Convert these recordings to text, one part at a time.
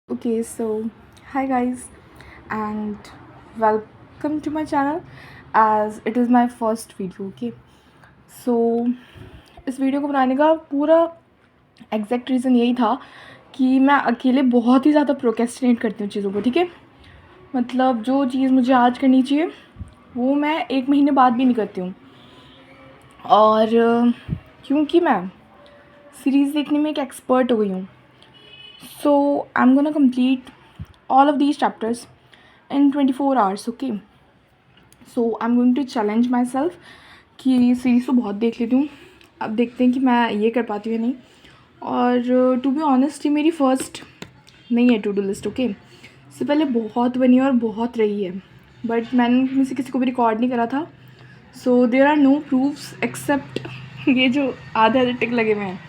Okay, so hi guys, and welcome to my channel as it is my first video. Okay, so इस video को बनाने का पूरा exact reason यही था कि मैं अकेले बहुत ही ज़्यादा प्रोक्रेस्टिनेट करती हूँ चीज़ों को। ठीक है, मतलब जो चीज़ मुझे आज करनी चाहिए वो मैं 1 महीने बाद भी नहीं करती हूँ। और क्योंकि मैं सीरीज़ देखने में एक एक्सपर्ट हो गई हूँ, so I'm gonna complete all of these chapters in 24 hours. Okay, so I'm going to challenge myself कि सीरीज़ तो बहुत देख लेती हूँ, अब देखते हैं कि मैं ये कर पाती हूँ या नहीं। और टू बी ऑनेस्ट ये मेरी फ़र्स्ट नहीं है टू डू लिस्ट। ओके, इससे पहले बहुत बनी है और बहुत रही है, बट मैंने उनमें से किसी को भी रिकॉर्ड नहीं करा था। So there are no proofs except ये जो आधे आधे टिक लगे हुए हैं।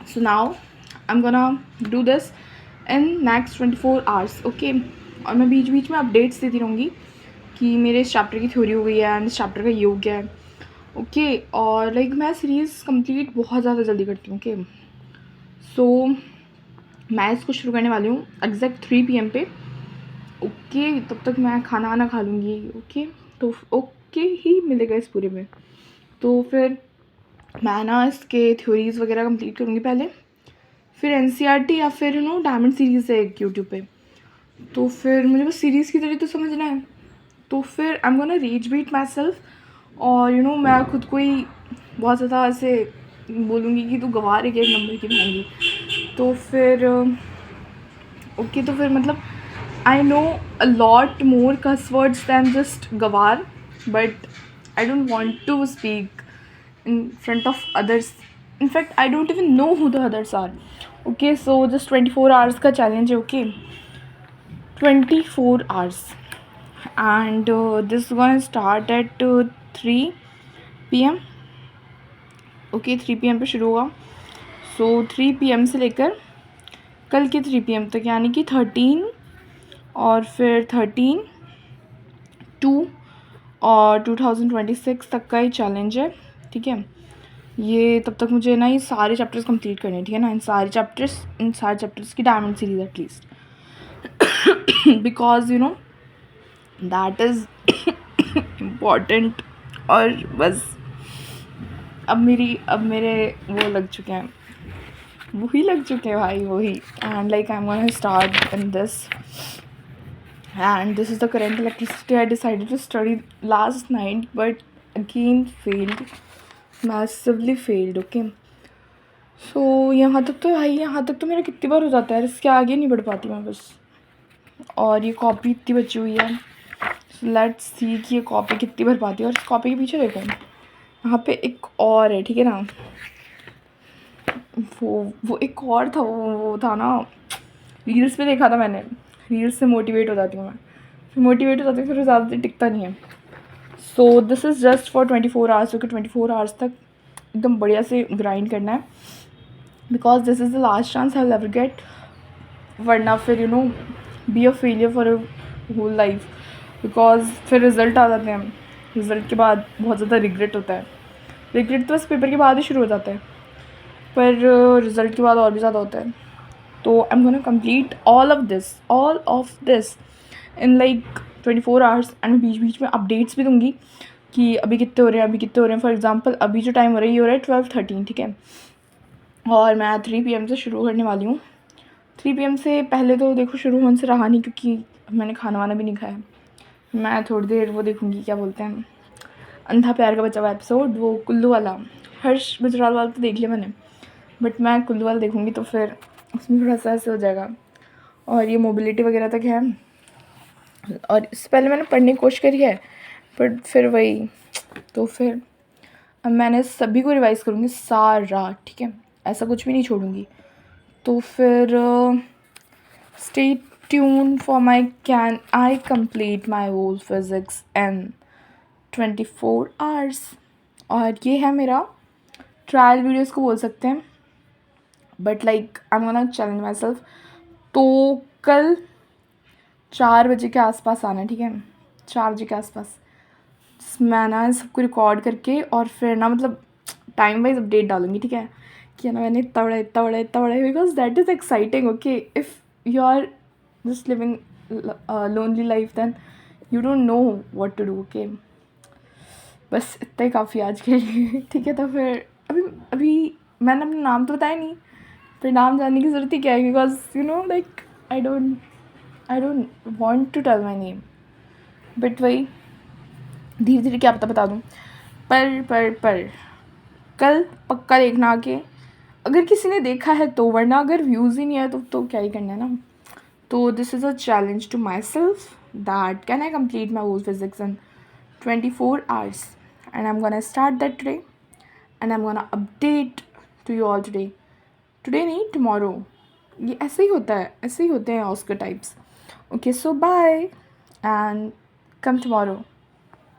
So now I'm gonna do this in next 24 hours. Okay, और मैं बीच बीच में अपडेट्स देती रहूँगी कि मेरे इस चैप्टर की थ्योरी हो गई है एंड इस चैप्टर का ये हो गया है। ओके, और लाइक मैं सीरीज़ कंप्लीट बहुत ज़्यादा जल्दी करती हूँ। ओके, सो मैं इसको शुरू करने वाली हूँ एग्जैक्ट 3 PM पे। ओके, तब तक मैं खाना वाना खा लूँगी। ओके, तो ओके ही मिलेगा इस पूरे में। तो फिर मैं ना इसके थ्योरीज़ वगैरह कंप्लीट करूँगी पहले, फिर एनसीईआरटी या फिर डायमंड सीरीज़ है एक यूट्यूब पे, तो फिर मुझे बस सीरीज़ की तरह तो समझना है। तो फिर I am gonna reach beat my self और मैं खुद को ही बहुत ज़्यादा ऐसे बोलूँगी कि तू गवार है कि एक नंबर की बनाएंगी। तो फिर ओके, तो फिर मतलब I know a lot more cuss words than just गवार, but I don't want to speak in front of others. In fact, I don't even know who the others are. Okay, so just 24 hours का challenge है. Okay, 24 hours and this is gonna start at 3 PM. Okay, 3 PM पे शुरू होगा. So 3 PM से लेकर कल के 3 PM तक, यानी कि 13 और फिर 13 2 और 2026 तक का ही चैलेंज है. ठीक है, ये तब तक मुझे ना ये सारे चैप्टर्स कंप्लीट करने हैं. ठीक है ना, इन सारे चैप्टर्स की diamond series at least, because that is important. और बस अब मेरे वो लग चुके हैं, वही लग चुके हैं भाई, वही. And like I am gonna start in this, and this is the current electricity I decided to study last night but again failed, massively failed. Okay, सो यहाँ तक तो भाई, यहाँ तक तो मेरा कितनी बार हो जाता है, इसके आगे नहीं बढ़ पाती मैं बस. और ये कॉपी इतनी बची हुई है, लेट्स सी कि ये कॉपी कितनी भर पाती है. और इस कॉपी के पीछे देखो, यहाँ पे एक और है. ठीक है ना, वो एक और था, वो था ना, रील्स पे देखा था मैंने. रील्स से मोटिवेट हो जाती हूँ मैं, फिर मोटिवेट हो जाती हूँ, फिर ज़्यादा देर टिकता नहीं है. So this is just for 24 hours. क्योंकि 24 आवर्स तक एकदम बढ़िया से ग्राइंड करना है, because this is the last chance I will ever get. वरना फिर be a failure for a whole life, because फिर रिज़ल्ट आ जाते हैं. रिज़ल्ट के बाद बहुत ज़्यादा रिग्रेट होता है. रिग्रेट तो बस पेपर के बाद ही शुरू हो जाता है, पर रिज़ल्ट के बाद और भी ज़्यादा होता है. तो I am gonna complete all of this in like 24 hours. And बीच बीच में अपडेट्स भी दूँगी कि अभी कितने हो रहे हैं. फॉर एग्जांपल अभी जो टाइम हो रहा है ये हो रहा है 12:13. ठीक है, और मैं 3 PM से शुरू करने वाली हूँ. 3 PM से पहले तो देखो शुरू होने से रहा नहीं, क्योंकि मैंने खाना वाना भी नहीं खाया. मैं थोड़ी देर वो देखूँगी, क्या बोलते हैं, अंधा प्यार का बचा हुआ एपिसोड, वो कुल्लू वाला. हर्ष गुजराल वाला तो देख लिया मैंने, बट मैं कुल्लू वाला देखूँगी, तो फिर उसमें थोड़ा सा ऐसे हो जाएगा. और ये मोबिलिटी वगैरह तक है, और इससे पहले मैंने पढ़ने की कोशिश करी है, बट फिर वही. तो फिर अब मैंने सभी को रिवाइज़ करूँगी सारा. ठीक है, ऐसा कुछ भी नहीं छोड़ूँगी. तो फिर stay tune for my can I complete my whole physics in 24 hours. और ये है मेरा ट्रायल वीडियो, इसको बोल सकते हैं, but like I am gonna challenge my self. तो कल 4 बजे के आसपास आना. ठीक है, 4 बजे के आसपास मैं ना सबको रिकॉर्ड करके और फिर ना मतलब टाइम वाइज अपडेट डालूँगी. ठीक है, कि ना मैंने इतना बड़ा, because that is exciting. Okay, if you are just living a lonely life, then you don't know what to do. Okay, बस इतना ही काफ़ी आज के लिए। ठीक है, तो फिर अभी अभी मैंने अपना नाम तो बताया नहीं, फिर नाम जानने की ज़रूरत ही क्या है, because you know like I don't want to tell my name, but वही धीरे धीरे क्या पता बता दूँ। पर कल पक्का देखना आके, अगर किसी ने देखा है तो, वरना अगर व्यूज़ ही नहीं है तो क्या ही करना है ना। तो this is a challenge to my self that can I complete my whole physics in 24 hours, and I'm gonna start that today, and I'm gonna update to you all today. Today नहीं, tomorrow. ये ऐसे ही होता है, ऐसे ही होते हैं Oscar types. Okay, so bye and come tomorrow.